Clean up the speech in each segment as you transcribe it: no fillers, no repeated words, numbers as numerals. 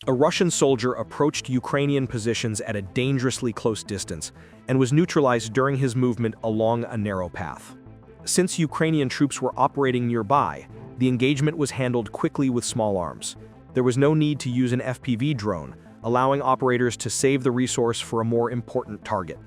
A Russian soldier approached Ukrainian positions at a dangerously close distance and was neutralized during his movement along a narrow path. Since Ukrainian troops were operating nearby, the engagement was handled quickly with small arms. There was no need to use an FPV drone, allowing operators to save the resource for a more important target.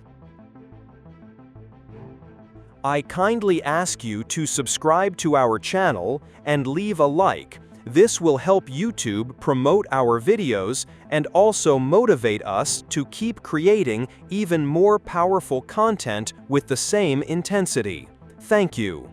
I kindly ask you to subscribe to our channel and leave a like. This will help YouTube promote our videos and also motivate us to keep creating even more powerful content with the same intensity. Thank you.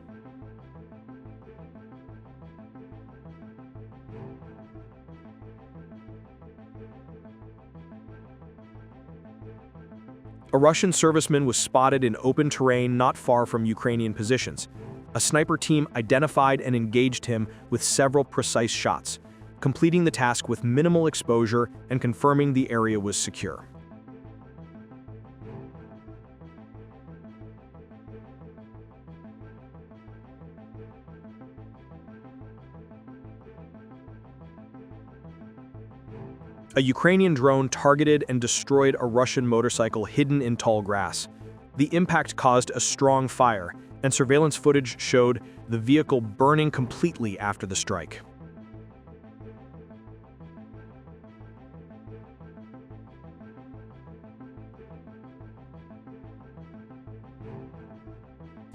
A Russian serviceman was spotted in open terrain not far from Ukrainian positions. A sniper team identified and engaged him with several precise shots, completing the task with minimal exposure and confirming the area was secure. A Ukrainian drone targeted and destroyed a Russian motorcycle hidden in tall grass. The impact caused a strong fire, and surveillance footage showed the vehicle burning completely after the strike.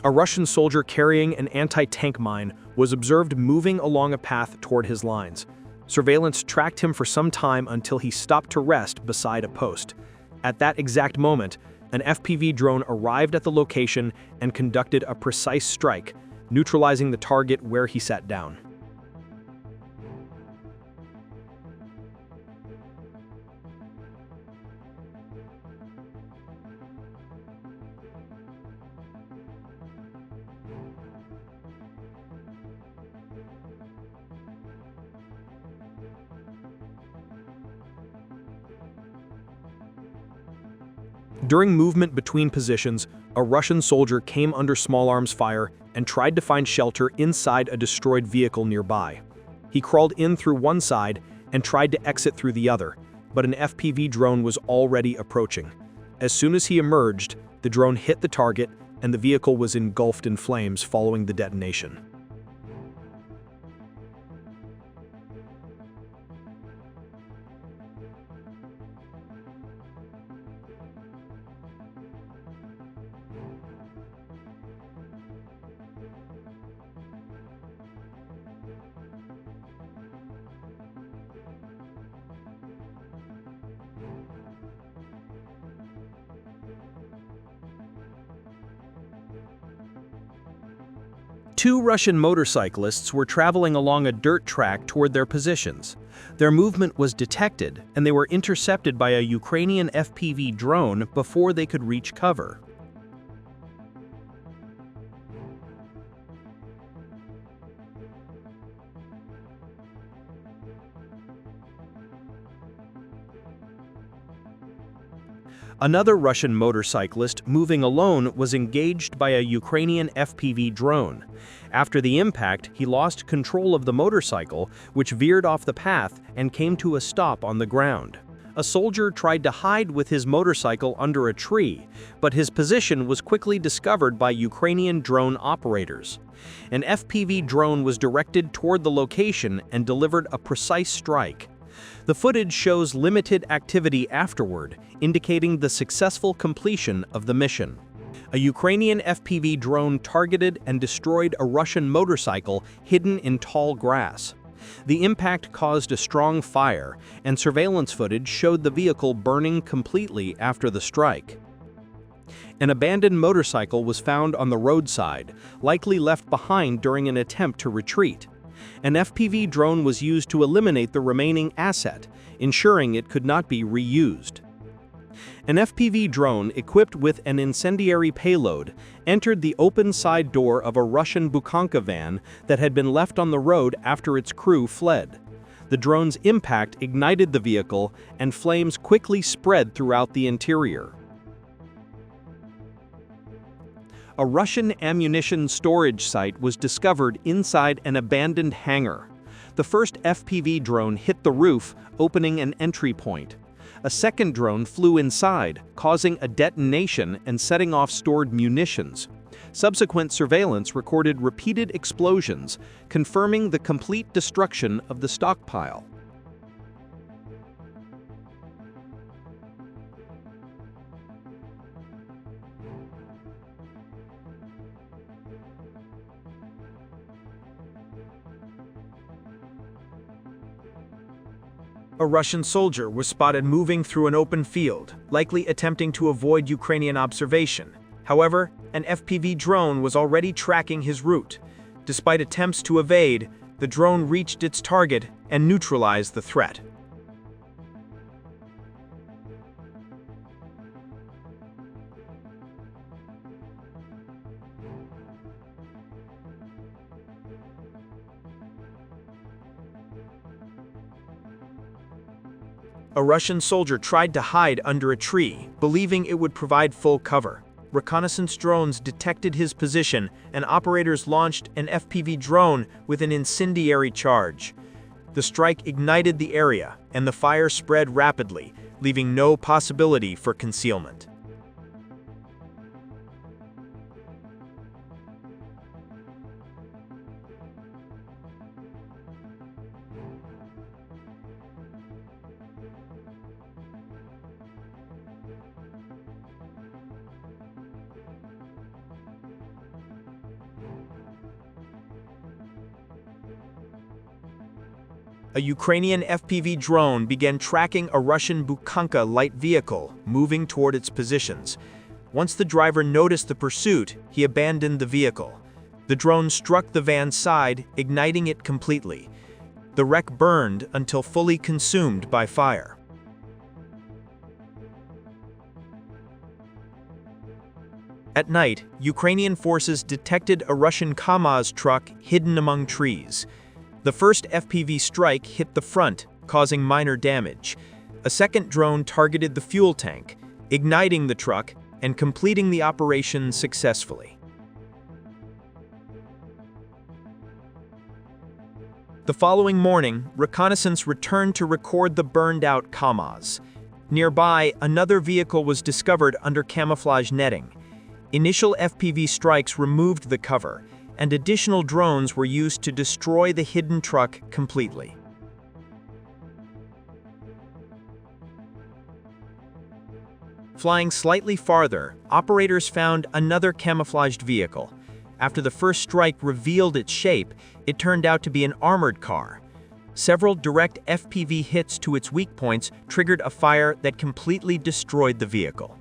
A Russian soldier carrying an anti-tank mine was observed moving along a path toward his lines. Surveillance tracked him for some time until he stopped to rest beside a post. At that exact moment, an FPV drone arrived at the location and conducted a precise strike, neutralizing the target where he sat down. During movement between positions, a Russian soldier came under small arms fire and tried to find shelter inside a destroyed vehicle nearby. He crawled in through one side and tried to exit through the other, but an FPV drone was already approaching. As soon as he emerged, the drone hit the target and the vehicle was engulfed in flames following the detonation. Two Russian motorcyclists were traveling along a dirt track toward their positions. Their movement was detected, and they were intercepted by a Ukrainian FPV drone before they could reach cover. Another Russian motorcyclist moving alone was engaged by a Ukrainian FPV drone. After the impact, he lost control of the motorcycle, which veered off the path and came to a stop on the ground. A soldier tried to hide with his motorcycle under a tree, but his position was quickly discovered by Ukrainian drone operators. An FPV drone was directed toward the location and delivered a precise strike. The footage shows limited activity afterward, indicating the successful completion of the mission. A Ukrainian FPV drone targeted and destroyed a Russian motorcycle hidden in tall grass. The impact caused a strong fire, and surveillance footage showed the vehicle burning completely after the strike. An abandoned motorcycle was found on the roadside, likely left behind during an attempt to retreat. An FPV drone was used to eliminate the remaining asset, ensuring it could not be reused. An FPV drone equipped with an incendiary payload entered the open side door of a Russian Bukhanka van that had been left on the road after its crew fled. The drone's impact ignited the vehicle, and flames quickly spread throughout the interior. A Russian ammunition storage site was discovered inside an abandoned hangar. The first FPV drone hit the roof, opening an entry point. A second drone flew inside, causing a detonation and setting off stored munitions. Subsequent surveillance recorded repeated explosions, confirming the complete destruction of the stockpile. A Russian soldier was spotted moving through an open field, likely attempting to avoid Ukrainian observation. However, an FPV drone was already tracking his route. Despite attempts to evade, the drone reached its target and neutralized the threat. A Russian soldier tried to hide under a tree, believing it would provide full cover. Reconnaissance drones detected his position, and operators launched an FPV drone with an incendiary charge. The strike ignited the area, and the fire spread rapidly, leaving no possibility for concealment. A Ukrainian FPV drone began tracking a Russian Bukhanka light vehicle, moving toward its positions. Once the driver noticed the pursuit, he abandoned the vehicle. The drone struck the van's side, igniting it completely. The wreck burned until fully consumed by fire. At night, Ukrainian forces detected a Russian Kamaz truck hidden among trees. The first FPV strike hit the front, causing minor damage. A second drone targeted the fuel tank, igniting the truck and completing the operation successfully. The following morning, reconnaissance returned to record the burned-out Kamaz. Nearby, another vehicle was discovered under camouflage netting. Initial FPV strikes removed the cover, and additional drones were used to destroy the hidden truck completely. Flying slightly farther, operators found another camouflaged vehicle. After the first strike revealed its shape, it turned out to be an armored car. Several direct FPV hits to its weak points triggered a fire that completely destroyed the vehicle.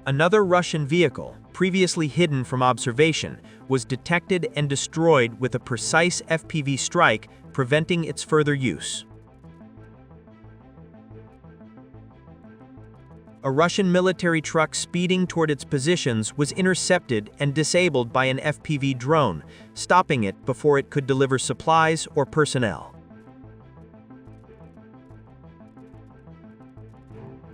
Another Russian vehicle, previously hidden from observation, was detected and destroyed with a precise FPV strike, preventing its further use. A Russian military truck speeding toward its positions was intercepted and disabled by an FPV drone, stopping it before it could deliver supplies or personnel.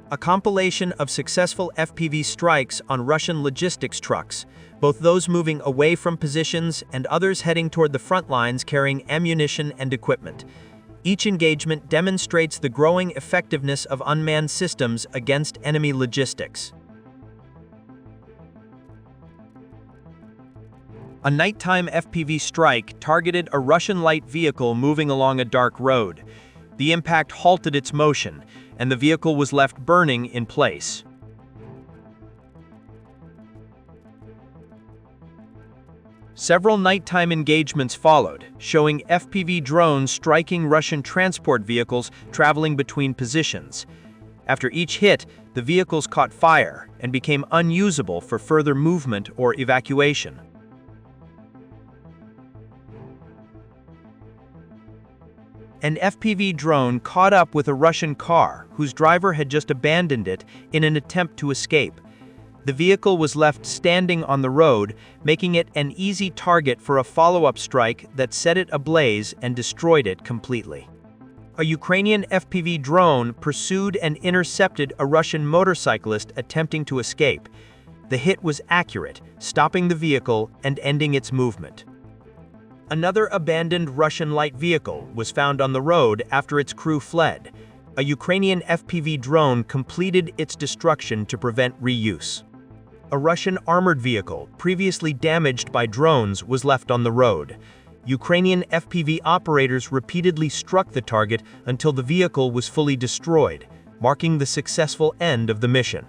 A compilation of successful FPV strikes on Russian logistics trucks, both those moving away from positions and others heading toward the front lines carrying ammunition and equipment. Each engagement demonstrates the growing effectiveness of unmanned systems against enemy logistics. A nighttime FPV strike targeted a Russian light vehicle moving along a dark road. The impact halted its motion, and the vehicle was left burning in place. Several nighttime engagements followed, showing FPV drones striking Russian transport vehicles traveling between positions. After each hit, the vehicles caught fire and became unusable for further movement or evacuation. An FPV drone caught up with a Russian car whose driver had just abandoned it in an attempt to escape. The vehicle was left standing on the road, making it an easy target for a follow-up strike that set it ablaze and destroyed it completely. A Ukrainian FPV drone pursued and intercepted a Russian motorcyclist attempting to escape. The hit was accurate, stopping the vehicle and ending its movement. Another abandoned Russian light vehicle was found on the road after its crew fled. A Ukrainian FPV drone completed its destruction to prevent reuse. A Russian armored vehicle, previously damaged by drones, was left on the road. Ukrainian FPV operators repeatedly struck the target until the vehicle was fully destroyed, marking the successful end of the mission.